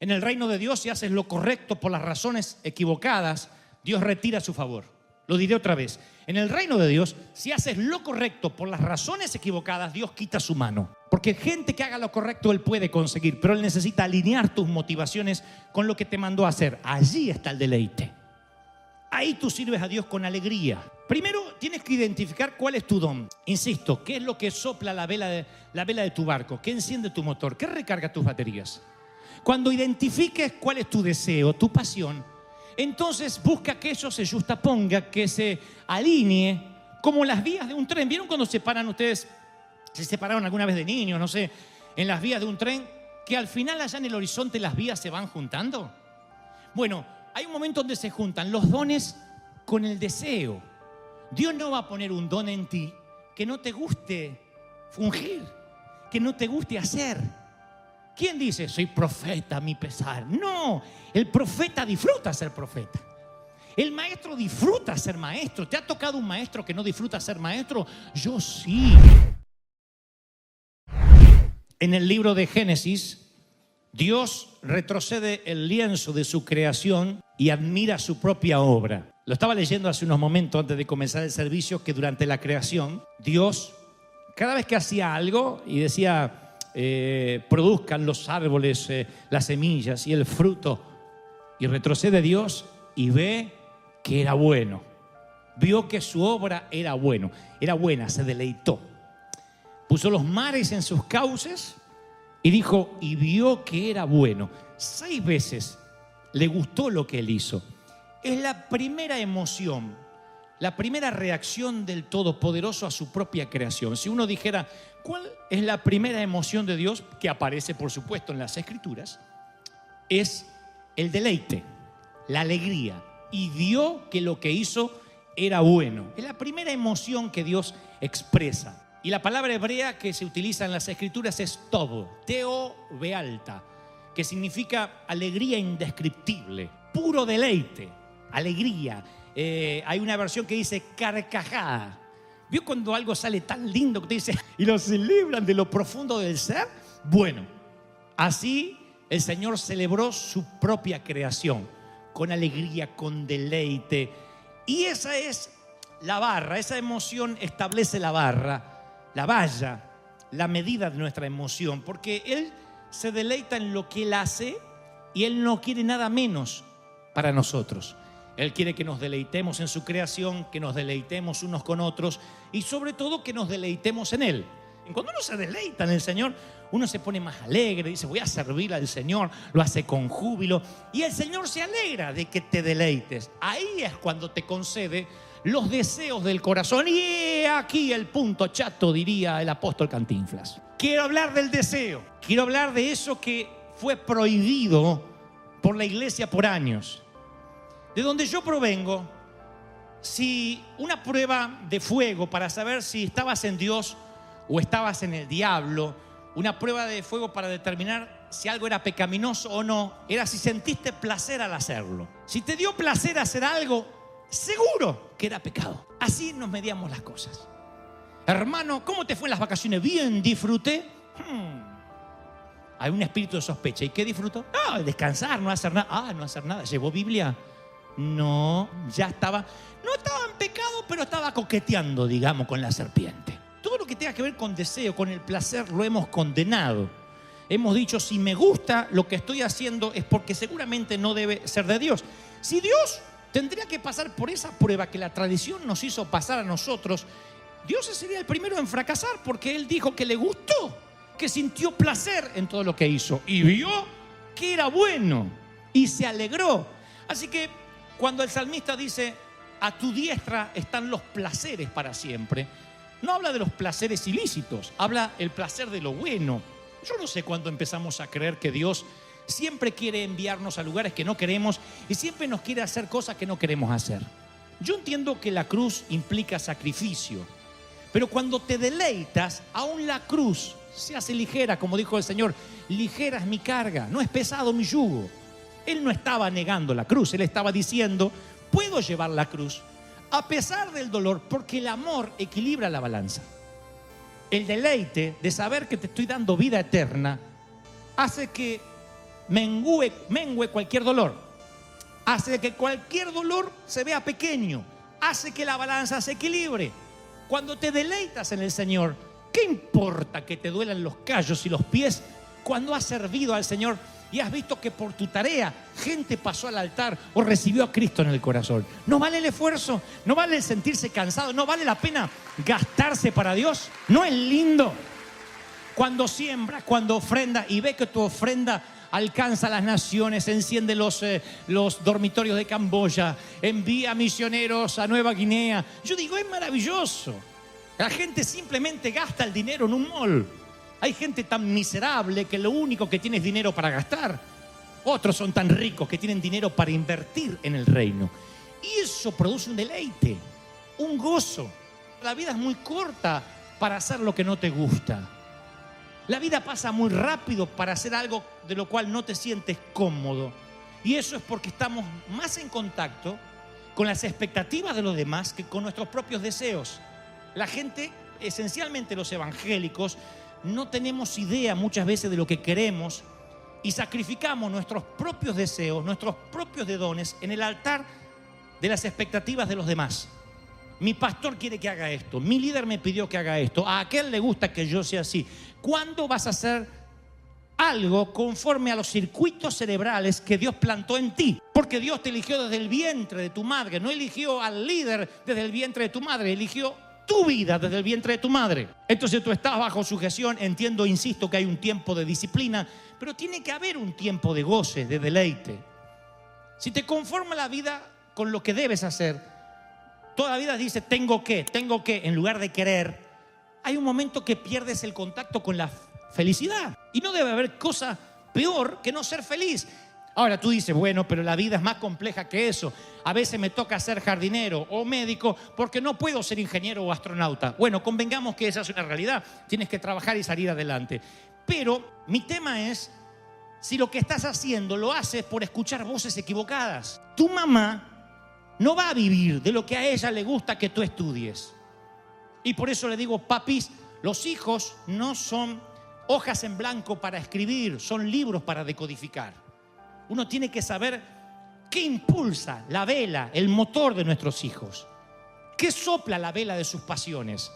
En el reino de Dios, si haces lo correcto por las razones equivocadas, Dios retira su favor. Lo diré otra vez. En el reino de Dios, si haces lo correcto por las razones equivocadas, Dios quita su mano. Porque gente que haga lo correcto Él puede conseguir, pero Él necesita alinear tus motivaciones con lo que te mandó a hacer. Allí está el deleite. Ahí tú sirves a Dios con alegría. Primero tienes que identificar cuál es tu don. Insisto, ¿qué es lo que sopla la vela de tu barco? ¿Qué enciende tu motor? ¿Qué recarga tus baterías? Cuando identifiques cuál es tu deseo, tu pasión, entonces busca que eso se justaponga, que se alinee como las vías de un tren. ¿Vieron cuando se paran ustedes? Se separaron alguna vez de niños, no sé, en las vías de un tren, que al final allá en el horizonte las vías se van juntando. Bueno, hay un momento donde se juntan los dones con el deseo. Dios no va a poner un don en ti que no te guste fungir, que no te guste hacer. ¿Quién dice, soy profeta a mi pesar? No, el profeta disfruta ser profeta. El maestro disfruta ser maestro. ¿Te ha tocado un maestro que no disfruta ser maestro? Yo sí. En el libro de Génesis, Dios retrocede el lienzo de su creación y admira su propia obra. Lo estaba leyendo hace unos momentos antes de comenzar el servicio, que durante la creación, Dios, cada vez que hacía algo y decía, produzcan los árboles, las semillas y el fruto, y retrocede Dios y ve que era bueno. Vio que su obra era buena, se deleitó. Puso los mares en sus cauces y dijo, y vio que era bueno. 6 veces le gustó lo que él hizo. Es la primera emoción, la primera reacción del Todopoderoso a su propia creación. Si uno dijera, ¿cuál es la primera emoción de Dios? Que aparece, por supuesto, en las Escrituras. Es el deleite, la alegría. Y vio que lo que hizo era bueno. Es la primera emoción que Dios expresa. Y la palabra hebrea que se utiliza en las Escrituras es tov, teo bealta, que significa alegría indescriptible, puro deleite, alegría. Hay una versión que dice carcajada. ¿Vio cuando algo sale tan lindo que te dice y lo celebran de lo profundo del ser? Bueno, así el Señor celebró su propia creación con alegría, con deleite. Y esa es la barra, esa emoción establece la barra, la valla, la medida de nuestra emoción, porque Él se deleita en lo que Él hace y Él no quiere nada menos para nosotros. Él quiere que nos deleitemos en su creación, que nos deleitemos unos con otros y sobre todo que nos deleitemos en Él. Y cuando uno se deleita en el Señor, uno se pone más alegre, dice voy a servir al Señor, lo hace con júbilo y el Señor se alegra de que te deleites. Ahí es cuando te concede los deseos del corazón. Y aquí el punto chato, diría el apóstol Cantinflas. Quiero hablar del deseo, quiero hablar de eso que fue prohibido por la iglesia por años. De donde yo provengo, si una prueba de fuego para saber si estabas en Dios o estabas en el diablo, una prueba de fuego para determinar si algo era pecaminoso o no, era si sentiste placer al hacerlo. Si te dio placer hacer algo, seguro que era pecado. Así nos medíamos las cosas. Hermano, ¿cómo te fue en las vacaciones? Bien, disfruté. Hay un espíritu de sospecha. ¿Y qué disfrutó? No, descansar, no hacer nada. No hacer nada. ¿Llevó Biblia? No, ya estaba. No estaba en pecado, pero estaba coqueteando, digamos, con la serpiente. Todo lo que tenga que ver con deseo, con el placer, lo hemos condenado. Hemos dicho, si me gusta lo que estoy haciendo es porque seguramente no debe ser de Dios. Si Dios tendría que pasar por esa prueba que la tradición nos hizo pasar a nosotros, Dios sería el primero en fracasar, porque Él dijo que le gustó, que sintió placer en todo lo que hizo y vio que era bueno y se alegró. Así que cuando el salmista dice, a tu diestra están los placeres para siempre, no habla de los placeres ilícitos, habla el placer de lo bueno. Yo no sé cuándo empezamos a creer que Dios siempre quiere enviarnos a lugares que no queremos y siempre nos quiere hacer cosas que no queremos hacer. Yo entiendo que la cruz implica sacrificio, pero cuando te deleitas, aún la cruz se hace ligera, como dijo el Señor, ligera es mi carga, no es pesado mi yugo. Él no estaba negando la cruz, Él estaba diciendo, puedo llevar la cruz a pesar del dolor, porque el amor equilibra la balanza. El deleite de saber que te estoy dando vida eterna hace que mengue cualquier dolor. Hace que cualquier dolor se vea pequeño. Hace que la balanza se equilibre. Cuando te deleitas en el Señor, ¿qué importa que te duelan los callos y los pies cuando has servido al Señor y has visto que por tu tarea gente pasó al altar o recibió a Cristo en el corazón? ¿No vale el esfuerzo? ¿No vale el sentirse cansado? ¿No vale la pena gastarse para Dios? ¿No es lindo cuando siembras, cuando ofrendas y ves que tu ofrenda alcanza a las naciones, enciende los dormitorios de Camboya, envía misioneros a Nueva Guinea? Yo digo, es maravilloso. La gente simplemente gasta el dinero en un mall. Hay gente tan miserable que lo único que tiene es dinero para gastar. Otros son tan ricos que tienen dinero para invertir en el reino. Y eso produce un deleite, un gozo. La vida es muy corta para hacer lo que no te gusta. La vida pasa muy rápido para hacer algo de lo cual no te sientes cómodo. Y eso es porque estamos más en contacto con las expectativas de los demás que con nuestros propios deseos. La gente, esencialmente los evangélicos, no tenemos idea muchas veces de lo que queremos y sacrificamos nuestros propios deseos, nuestros propios dones en el altar de las expectativas de los demás. Mi pastor quiere que haga esto, mi líder me pidió que haga esto, a aquel le gusta que yo sea así. ¿Cuándo vas a hacer algo conforme a los circuitos cerebrales que Dios plantó en ti? Porque Dios te eligió desde el vientre de tu madre, no eligió al líder desde el vientre de tu madre, eligió tu vida desde el vientre de tu madre. Entonces tú estás bajo sujeción. Entiendo, insisto, que hay un tiempo de disciplina, pero tiene que haber un tiempo de goce, de deleite. Si te conforma la vida con lo que debes hacer, toda la vida dice tengo que, en lugar de querer, hay un momento que pierdes el contacto con la felicidad. Y no debe haber cosa peor que no ser feliz. Ahora tú dices, bueno, pero la vida es más compleja que eso. A veces me toca ser jardinero o médico porque no puedo ser ingeniero o astronauta. Bueno, convengamos que esa es una realidad. Tienes que trabajar y salir adelante. Pero mi tema es si lo que estás haciendo lo haces por escuchar voces equivocadas. Tu mamá no va a vivir de lo que a ella le gusta que tú estudies. Y por eso le digo, papis, los hijos no son hojas en blanco para escribir, son libros para decodificar. Uno tiene que saber qué impulsa la vela, el motor de nuestros hijos. ¿Qué sopla la vela de sus pasiones?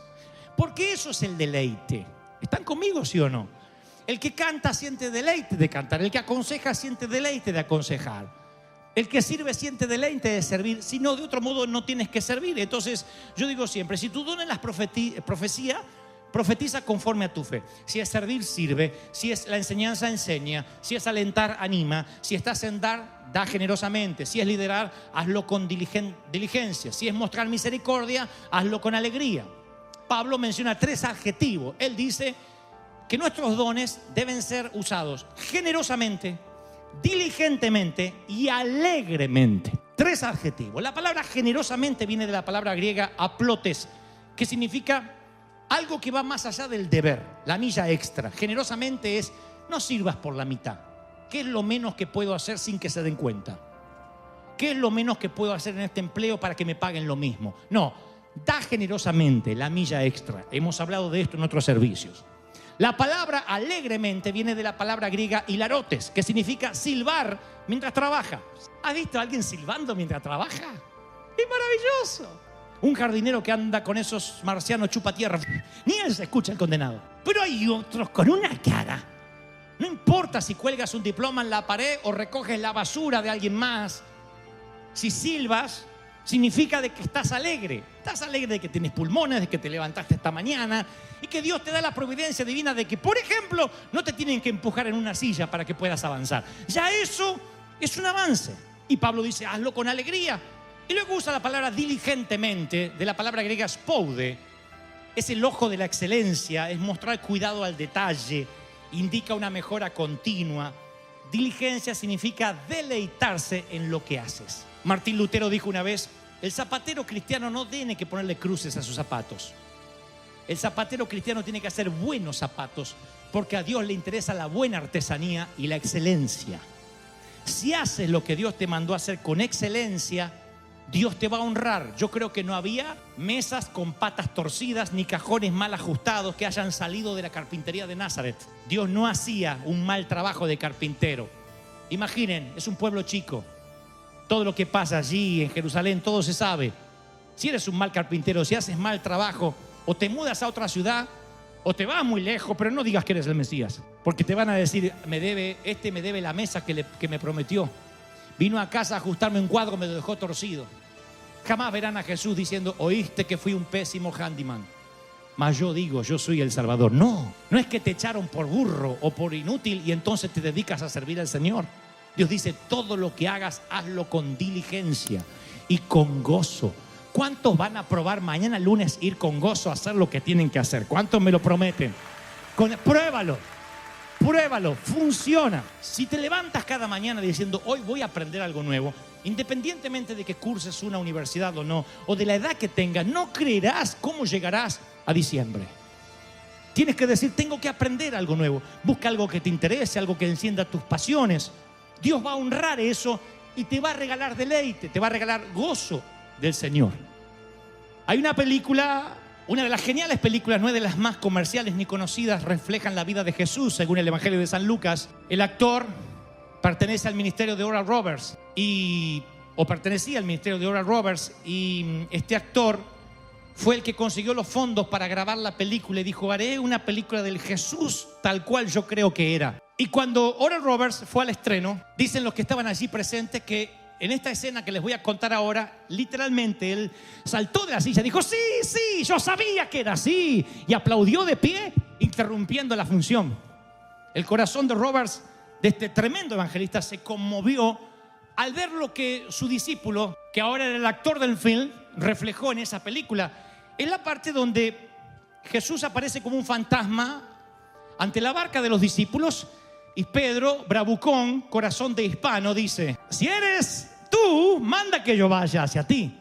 Porque eso es el deleite. ¿Están conmigo, sí o no? El que canta siente deleite de cantar. El que aconseja siente deleite de aconsejar. El que sirve siente deleite de servir. Si no, de otro modo no tienes que servir. Entonces, yo digo siempre, si tu don es la profecía, profetiza conforme a tu fe. Si es servir, sirve. Si es la enseñanza, enseña. Si es alentar, anima. Si estás en dar, da generosamente. Si es liderar, hazlo con diligencia. Si es mostrar misericordia, hazlo con alegría. Pablo menciona 3 adjetivos. Él dice que nuestros dones deben ser usados generosamente, diligentemente y alegremente. 3 adjetivos. La palabra generosamente viene de la palabra griega aplotes, que significa algo que va más allá del deber, la milla extra. Generosamente es, no sirvas por la mitad. ¿Qué es lo menos que puedo hacer sin que se den cuenta? ¿Qué es lo menos que puedo hacer en este empleo para que me paguen lo mismo? No, da generosamente la milla extra. Hemos hablado de esto en otros servicios. La palabra alegremente viene de la palabra griega hilarotes, que significa silbar mientras trabaja. ¿Has visto a alguien silbando mientras trabaja? ¡Es maravilloso! Un jardinero que anda con esos marcianos chupatierra, ni él se escucha el condenado. Pero hay otros con una cara. No importa si cuelgas un diploma en la pared o recoges la basura de alguien más. Si silbas, significa de que estás alegre. Estás alegre de que tienes pulmones, de que te levantaste esta mañana y que Dios te da la providencia divina de que, por ejemplo, no te tienen que empujar en una silla para que puedas avanzar. Ya eso es un avance. Y Pablo dice, hazlo con alegría. Y luego usa la palabra diligentemente, de la palabra griega spoude. Es el ojo de la excelencia, es mostrar cuidado al detalle, indica una mejora continua. Diligencia significa deleitarse en lo que haces. Martín Lutero dijo una vez, el zapatero cristiano no tiene que ponerle cruces a sus zapatos. El zapatero cristiano tiene que hacer buenos zapatos, porque a Dios le interesa la buena artesanía y la excelencia. Si haces lo que Dios te mandó a hacer con excelencia, Dios te va a honrar. Yo creo que no había mesas con patas torcidas ni cajones mal ajustados que hayan salido de la carpintería de Nazaret. Dios no hacía un mal trabajo de carpintero. Imaginen, es un pueblo chico. Todo lo que pasa allí en Jerusalén, todo se sabe. Si eres un mal carpintero, si haces mal trabajo, o te mudas a otra ciudad, o te vas muy lejos, pero no digas que eres el Mesías, porque te van a decir, me debe la mesa que me prometió. Vino a casa a ajustarme un cuadro, me lo dejó torcido. Jamás verán a Jesús diciendo, oíste que fui un pésimo handyman, mas yo digo, yo soy el Salvador. No es que te echaron por burro o por inútil y entonces te dedicas a servir al Señor. Dios dice, todo lo que hagas, hazlo con diligencia y con gozo. ¿Cuántos van a probar mañana lunes ir con gozo a hacer lo que tienen que hacer? ¿Cuántos me lo prometen? Pruébalo, funciona. Si te levantas cada mañana diciendo, hoy voy a aprender algo nuevo, independientemente de que curses una universidad o no, o de la edad que tengas, no creerás cómo llegarás a diciembre. Tienes que decir, tengo que aprender algo nuevo. Busca algo que te interese, algo que encienda tus pasiones. Dios va a honrar eso y te va a regalar deleite, te va a regalar gozo del Señor. Hay una película, una de las geniales películas, no es de las más comerciales ni conocidas, reflejan la vida de Jesús según el Evangelio de San Lucas. El actor pertenece al ministerio de Oral Roberts pertenecía al ministerio de Oral Roberts, y este actor fue el que consiguió los fondos para grabar la película y dijo, haré una película del Jesús tal cual yo creo que era. Y cuando Oral Roberts fue al estreno, dicen los que estaban allí presentes que en esta escena que les voy a contar ahora, literalmente él saltó de la silla, dijo, sí, yo sabía que era así, y aplaudió de pie, interrumpiendo la función. El corazón de Roberts, de este tremendo evangelista, se conmovió al ver lo que su discípulo, que ahora era el actor del film, reflejó en esa película. Es la parte donde Jesús aparece como un fantasma ante la barca de los discípulos. Y Pedro, bravucón, corazón de hispano, dice, si eres tú, manda que yo vaya hacia ti.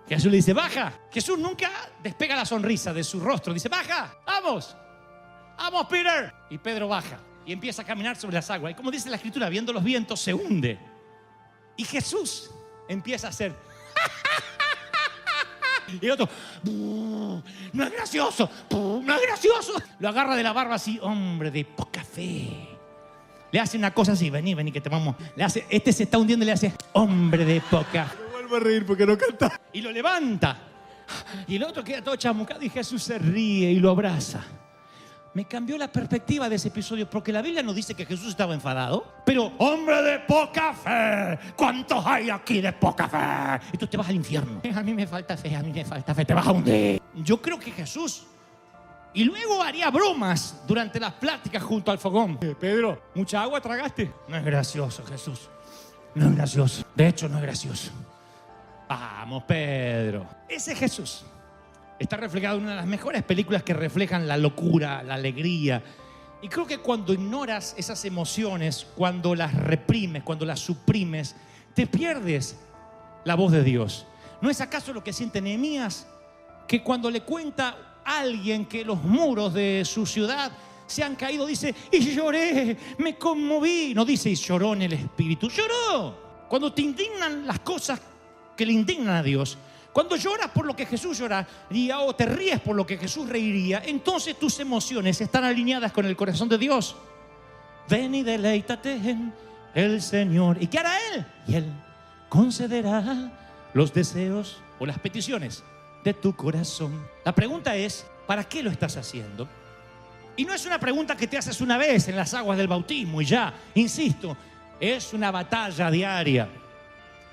Jesús le dice, baja. Jesús nunca despega la sonrisa de su rostro. Dice, baja, vamos, Peter. Y Pedro baja y empieza a caminar sobre las aguas. Y como dice la Escritura, viendo los vientos, se hunde. Y Jesús empieza a hacer y el otro, no es gracioso, no es gracioso. Lo agarra de la barba así, hombre de poca fe. Le hace una cosa así, vení que te vamos. Le hace, este se está hundiendo y le hace, hombre de poca. Me vuelvo a reír porque no canta. Y lo levanta. Y el otro queda todo chamucado y Jesús se ríe y lo abraza. Me cambió la perspectiva de ese episodio, porque la Biblia no dice que Jesús estaba enfadado, pero hombre de poca fe, ¿cuántos hay aquí de poca fe? Y tú te vas al infierno. A mí me falta fe, te vas a hundir. Yo creo que Jesús, y luego haría bromas durante las pláticas junto al fogón. Pedro, ¿mucha agua tragaste? No es gracioso, Jesús. No es gracioso. De hecho, no es gracioso. Vamos, Pedro. Ese Jesús está reflejado en una de las mejores películas que reflejan la locura, la alegría. Y creo que cuando ignoras esas emociones, cuando las reprimes, cuando las suprimes, te pierdes la voz de Dios. ¿No es acaso lo que siente Nehemías? Que cuando le cuenta a alguien que los muros de su ciudad se han caído, dice, y lloré, me conmoví. No dice, y lloró en el espíritu, lloró. Cuando te indignan las cosas que le indignan a Dios, cuando lloras por lo que Jesús lloraría o te ríes por lo que Jesús reiría, entonces tus emociones están alineadas con el corazón de Dios. Ven y deleítate en el Señor. ¿Y qué hará Él? Y Él concederá los deseos o las peticiones de tu corazón. La pregunta es, ¿para qué lo estás haciendo? Y no es una pregunta que te haces una vez en las aguas del bautismo y ya, insisto, es una batalla diaria.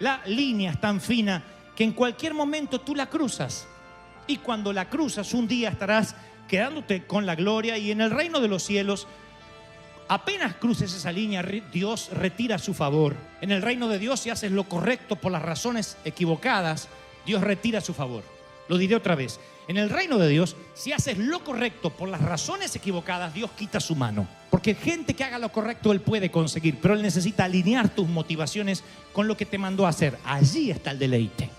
La línea es tan fina que en cualquier momento tú la cruzas. Y cuando la cruzas, un día estarás quedándote con la gloria y en el reino de los cielos, apenas cruces esa línea, Dios retira su favor. En el reino de Dios, si haces lo correcto por las razones equivocadas, Dios retira su favor. Lo diré otra vez. En el reino de Dios, si haces lo correcto por las razones equivocadas, Dios quita su mano. Porque gente que haga lo correcto, Él puede conseguir, pero Él necesita alinear tus motivaciones con lo que te mandó a hacer. Allí está el deleite.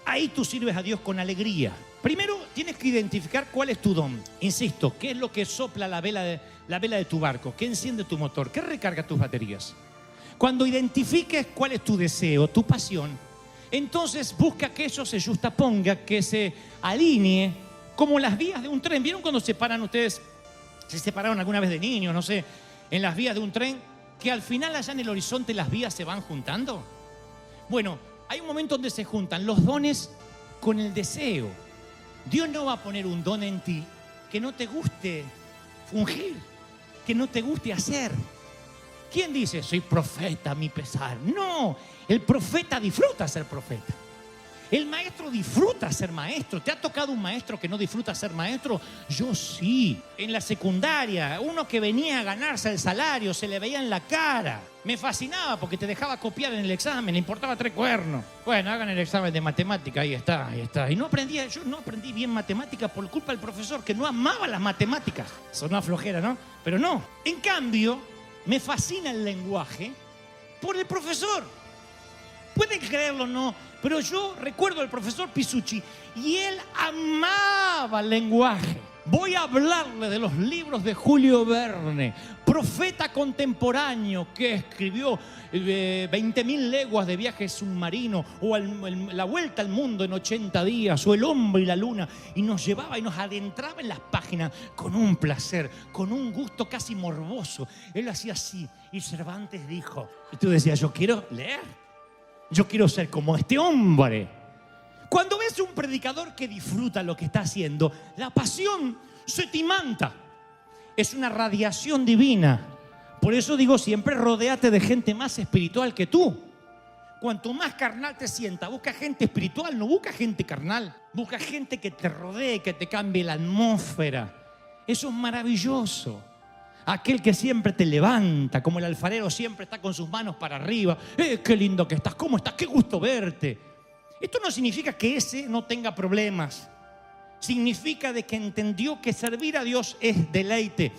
Ahí tú sirves a Dios con alegría. Primero tienes que identificar cuál es tu don. Insisto, ¿qué es lo que sopla la vela de tu barco? ¿Qué enciende tu motor? ¿Qué recarga tus baterías? Cuando identifiques cuál es tu deseo, tu pasión, entonces busca que eso se justaponga, que se alinee como las vías de un tren. ¿Vieron cuando se paran ustedes? Se separaron alguna vez de niños, no sé, en las vías de un tren. que al final allá en el horizonte las vías se van juntando? Bueno, hay un momento donde se juntan los dones con el deseo. Dios no va a poner un don en ti que no te guste fungir, que no te guste hacer. ¿Quién dice, soy profeta a mi pesar? No, el profeta disfruta ser profeta. El maestro disfruta ser maestro. ¿Te ha tocado un maestro que no disfruta ser maestro? Yo sí. En la secundaria, uno que venía a ganarse el salario, se le veía en la cara. Me fascinaba porque te dejaba copiar en el examen, le importaba 3 cuernos. Bueno, hagan el examen de matemática, ahí está. Y yo no aprendí bien matemática por culpa del profesor, que no amaba las matemáticas. Sonó flojera, ¿no? Pero no. En cambio, me fascina el lenguaje por el profesor. Pueden creerlo o no, pero yo recuerdo al profesor Pisucci y él amaba el lenguaje. Voy a hablarle de los libros de Julio Verne, profeta contemporáneo que escribió 20.000 leguas de viaje submarino, o La vuelta al mundo en 80 días, o El hombre y la luna, y nos llevaba y nos adentraba en las páginas con un placer, con un gusto casi morboso. Él hacía así, y Cervantes dijo, y tú decías, yo quiero leer. Yo quiero ser como este hombre. Cuando ves un predicador que disfruta lo que está haciendo, la pasión se te imanta. Es una radiación divina. Por eso digo siempre, rodéate de gente más espiritual que tú. Cuanto más carnal te sientas, busca gente espiritual, no busca gente carnal. Busca gente que te rodee, que te cambie la atmósfera. Eso es maravilloso. Aquel que siempre te levanta, como el alfarero siempre está con sus manos para arriba. ¡Qué lindo que estás! ¿Cómo estás? ¡Qué gusto verte! Esto no significa que ese no tenga problemas. Significa de que entendió que servir a Dios es deleite.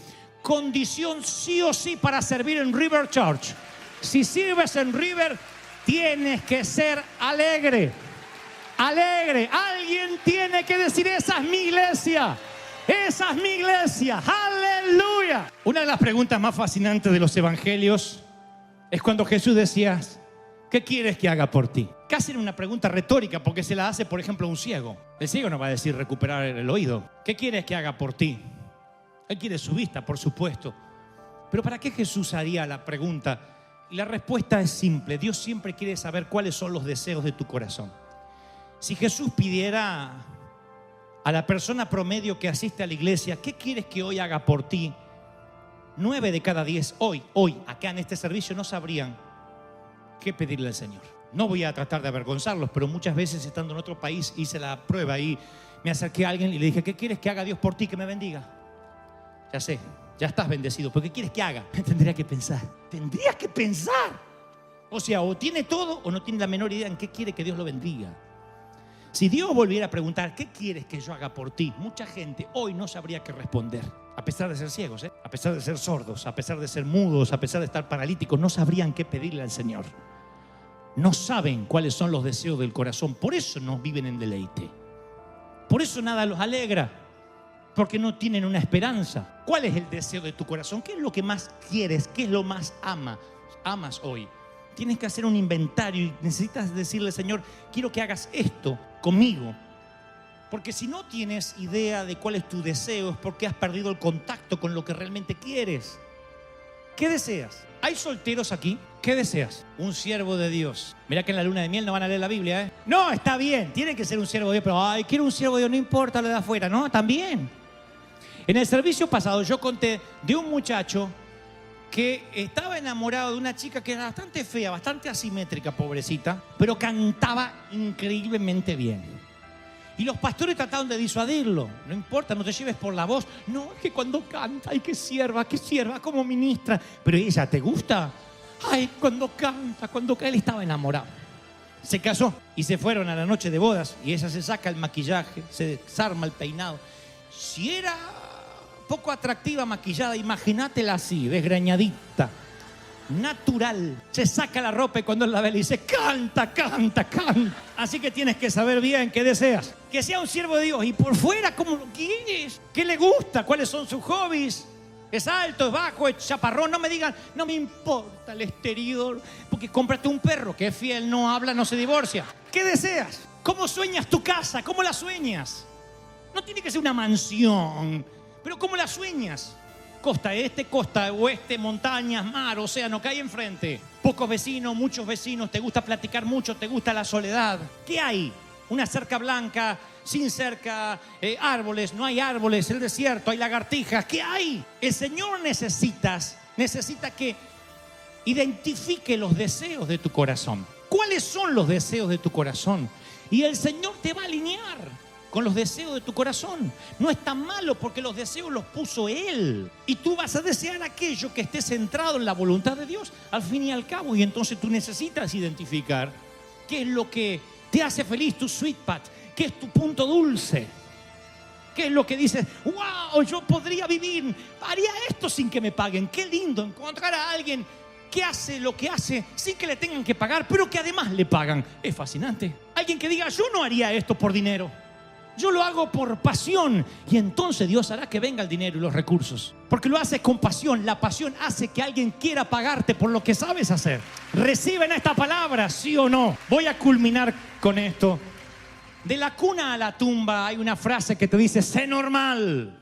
Condición sí o sí para servir en River Church. Si sirves en River, tienes que ser alegre. Alegre. Alguien tiene que decir, esa es mi iglesia. Esa es mi iglesia. ¡Aleluya! Una de las preguntas más fascinantes de los evangelios es cuando Jesús decía, ¿qué quieres que haga por ti? Casi era una pregunta retórica, porque se la hace, por ejemplo, a un ciego. El ciego no va a decir recuperar el oído. ¿Qué quieres que haga por ti? Él quiere su vista, por supuesto. Pero ¿para qué Jesús haría la pregunta? Y la respuesta es simple. Dios siempre quiere saber cuáles son los deseos de tu corazón. Si Jesús pidiera a la persona promedio que asiste a la iglesia, ¿qué quieres que hoy haga por ti? 9 de cada 10 hoy, acá en este servicio no sabrían qué pedirle al Señor. No voy a tratar de avergonzarlos, pero muchas veces estando en otro país hice la prueba y me acerqué a alguien y le dije, ¿qué quieres que haga Dios por ti? Que me bendiga. Ya sé, ya estás bendecido, pero ¿qué quieres que haga? Tendría que pensar. O sea, o tiene todo o no tiene la menor idea en qué quiere que Dios lo bendiga. Si Dios volviera a preguntar, ¿qué quieres que yo haga por ti? Mucha gente hoy no sabría qué responder. A pesar de ser ciegos, a pesar de ser sordos, a pesar de ser mudos, a pesar de estar paralíticos, no sabrían qué pedirle al Señor. No saben cuáles son los deseos del corazón. Por eso no viven en deleite. Por eso nada los alegra. Porque no tienen una esperanza. ¿Cuál es el deseo de tu corazón? ¿Qué es lo que más quieres? ¿Qué es lo más amas hoy? Tienes que hacer un inventario y necesitas decirle, Señor, quiero que hagas esto conmigo. Porque si no tienes idea de cuál es tu deseo, es porque has perdido el contacto con lo que realmente quieres. ¿Qué deseas? ¿Hay solteros aquí? ¿Qué deseas? Un siervo de Dios. Mirá que en la luna de miel no van a leer la Biblia, ¿eh? No, está bien, tiene que ser un siervo de Dios, pero quiero un siervo de Dios, no importa lo de afuera, no, también. En el servicio pasado yo conté de un muchacho que estaba enamorado de una chica que era bastante fea, bastante asimétrica, pobrecita, pero cantaba increíblemente bien. Y los pastores trataron de disuadirlo. No importa, no te lleves por la voz. No, es que cuando canta, ay, que sierva, como ministra. Pero ella, ¿te gusta? Ay, cuando canta, él estaba enamorado. Se casó y se fueron a la noche de bodas y ella se saca el maquillaje, se desarma el peinado. Si era poco atractiva maquillada, imagínatela así, desgreñadita, natural. Se saca la ropa y cuando él la ve le dice, canta. Así que tienes que saber bien qué deseas. Que sea un siervo de Dios. Y por fuera, ¿cómo lo quieres? ¿Qué le gusta? ¿Cuáles son sus hobbies? ¿Es alto, es bajo, es chaparrón? No me digan, no me importa el exterior, porque cómprate un perro que es fiel, no habla, no se divorcia. ¿Qué deseas? ¿Cómo sueñas tu casa? ¿Cómo la sueñas? No tiene que ser una mansión, pero ¿cómo la sueñas? costa este, costa oeste, montañas, mar, océano, ¿qué hay enfrente? Pocos vecinos, muchos vecinos, te gusta platicar mucho, te gusta la soledad. ¿Qué hay? Una cerca blanca, sin cerca, árboles, no hay árboles, el desierto, hay lagartijas. ¿Qué hay? El Señor necesita que identifique los deseos de tu corazón. ¿Cuáles son los deseos de tu corazón? Y el Señor te va a alinear con los deseos de tu corazón. No es tan malo porque los deseos los puso Él. Y tú vas a desear aquello que esté centrado en la voluntad de Dios, al fin y al cabo. Y entonces tú necesitas identificar qué es lo que te hace feliz, tu sweet spot, qué es tu punto dulce. ¿Qué es lo que dices? ¡Wow! Yo podría vivir, haría esto sin que me paguen. Qué lindo encontrar a alguien que hace lo que hace sin que le tengan que pagar, pero que además le pagan. Es fascinante. Alguien que diga, yo no haría esto por dinero. Yo lo hago por pasión. Y entonces Dios hará que venga el dinero y los recursos. Porque lo haces con pasión. La pasión hace que alguien quiera pagarte por lo que sabes hacer. ¿Reciben esta palabra, sí o no? Voy a culminar con esto. De la cuna a la tumba hay una frase que te dice, sé normal.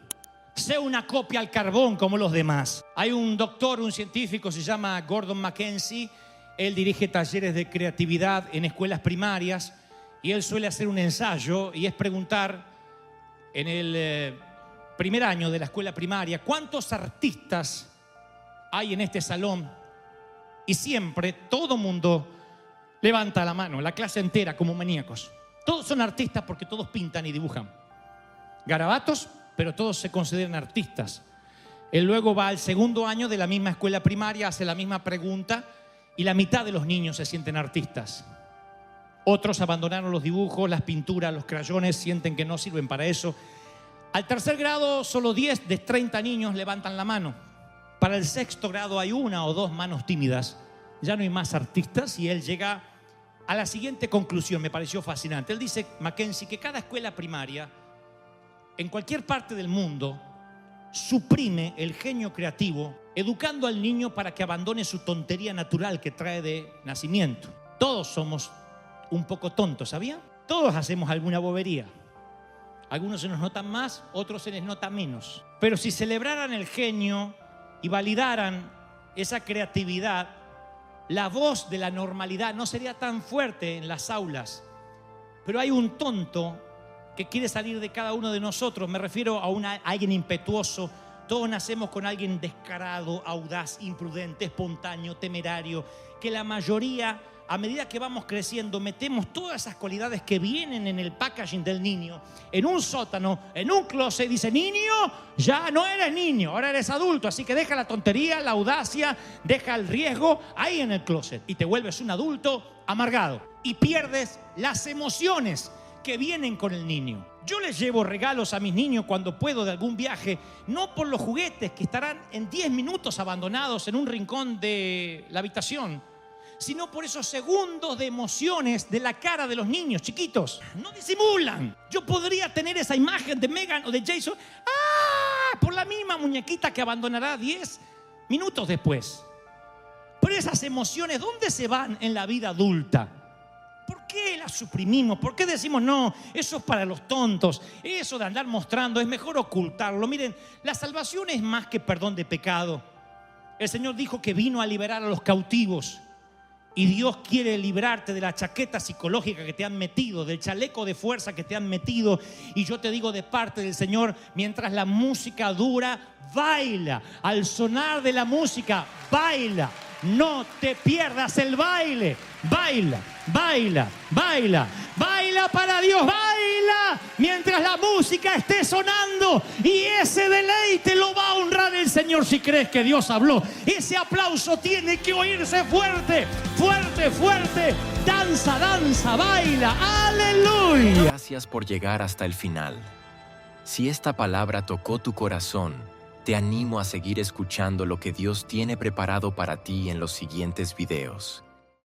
Sé una copia al carbón como los demás. Hay un doctor, un científico, se llama Gordon Mackenzie. Él dirige talleres de creatividad en escuelas primarias. Y él suele hacer un ensayo y es preguntar en el primer año de la escuela primaria, ¿cuántos artistas hay en este salón? Y siempre todo mundo levanta la mano, la clase entera como maníacos. Todos son artistas porque todos pintan y dibujan. Garabatos, pero todos se consideran artistas. Él luego va al segundo año de la misma escuela primaria, hace la misma pregunta y la mitad de los niños se sienten artistas. Otros abandonaron los dibujos, las pinturas, los crayones, sienten que no sirven para eso. Al tercer grado, solo 10 de 30 niños levantan la mano. Para el sexto grado hay 1 o 2 manos tímidas. Ya no hay más artistas y él llega a la siguiente conclusión, me pareció fascinante. Él dice, Mackenzie, que cada escuela primaria, en cualquier parte del mundo, suprime el genio creativo, educando al niño para que abandone su tontería natural que trae de nacimiento. Todos somos un poco tontos, ¿sabían? Todos hacemos alguna bobería. Algunos se nos notan más, otros se les nota menos. Pero si celebraran el genio y validaran esa creatividad, la voz de la normalidad no sería tan fuerte en las aulas. Pero hay un tonto que quiere salir de cada uno de nosotros. Me refiero a alguien impetuoso. Todos nacemos con alguien descarado, audaz, imprudente, espontáneo, temerario, que la mayoría, a medida que vamos creciendo, metemos todas esas cualidades que vienen en el packaging del niño, en un sótano, en un closet. Dice, niño, ya no eres niño, ahora eres adulto, así que deja la tontería, la audacia, deja el riesgo ahí en el closet y te vuelves un adulto amargado y pierdes las emociones que vienen con el niño. Yo les llevo regalos a mis niños cuando puedo de algún viaje, no por los juguetes que estarán en 10 minutos abandonados en un rincón de la habitación, sino por esos segundos de emociones de la cara de los niños chiquitos. No disimulan. Yo podría tener esa imagen de Megan o de Jason, por la misma muñequita que abandonará 10 minutos después. Pero esas emociones, ¿dónde se van en la vida adulta? ¿Por qué las suprimimos? ¿Por qué decimos no? Eso es para los tontos. Eso de andar mostrando es mejor ocultarlo. Miren, la salvación es más que perdón de pecado. El Señor dijo que vino a liberar a los cautivos. Y Dios quiere librarte de la chaqueta psicológica que te han metido, del chaleco de fuerza que te han metido. Y yo te digo de parte del Señor, mientras la música dura, baila. Al sonar de la música, baila. No te pierdas el baile. Baila, baila, baila. Baila para Dios, baila mientras la música esté sonando. Y ese deleite lo va a honrar el Señor si crees que Dios habló. Ese aplauso tiene que oírse fuerte, fuerte, fuerte. Danza, danza, baila. ¡Aleluya! Gracias por llegar hasta el final. Si esta palabra tocó tu corazón, te animo a seguir escuchando lo que Dios tiene preparado para ti en los siguientes videos.